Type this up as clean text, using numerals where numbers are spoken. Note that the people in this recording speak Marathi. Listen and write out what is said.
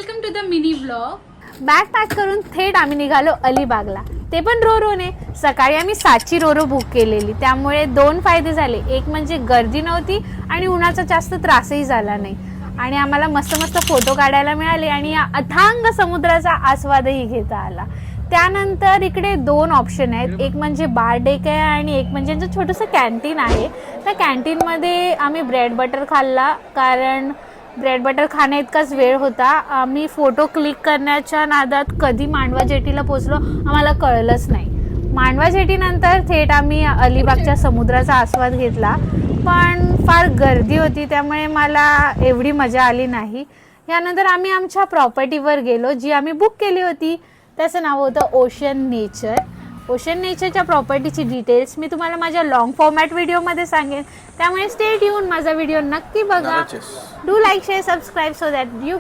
Welcome to the mini vlog. Bag pack करून थेट आम्ही निघालो अलिबागला, ते पण रोरोने. सकाळी आम्ही 7ची रोरो बुक केलेली, त्यामुळे 2 फायदे झाले. एक म्हणजे गर्दी नव्हती आणि उन्हाचा जास्त त्रासही झाला नाही आणि आम्हाला मस्त मस्त फोटो काढायला मिळाले आणि या अथांग समुद्राचा आस्वादही घेता आला. त्यानंतर इकडे 2 ऑप्शन आहेत, एक म्हणजे बार डेक आहे आणि एक म्हणजे छोटंसं कॅन्टीन आहे. त्या कॅन्टीनमध्ये आम्ही ब्रेड बटर खाल्ला, कारण ब्रेड बटर खाण्या इतकाच वेळ होता. आम्ही फोटो क्लिक करण्याच्या नादात कधी मांडवा जेटीला पोचलो आम्हाला कळलंच नाही. मांडवा जेटीनंतर थेट आम्ही अलिबागच्या समुद्राचा आस्वाद घेतला, पण फार गर्दी होती त्यामुळे मला एवढी मजा आली नाही. यानंतर आम्ही आमच्या प्रॉपर्टीवर गेलो, जी आम्ही बुक केली होती. त्याचं नाव होतं ओशन नेचर. ओशन नेचरच्या प्रॉपर्टीची डिटेल्स मी तुम्हाला माझ्या लॉंग फॉर्मॅट व्हिडिओमध्ये सांगेन, त्यामुळे स्टे ट्यून. माझा व्हिडिओ नक्की बघा. Do like share subscribe so that you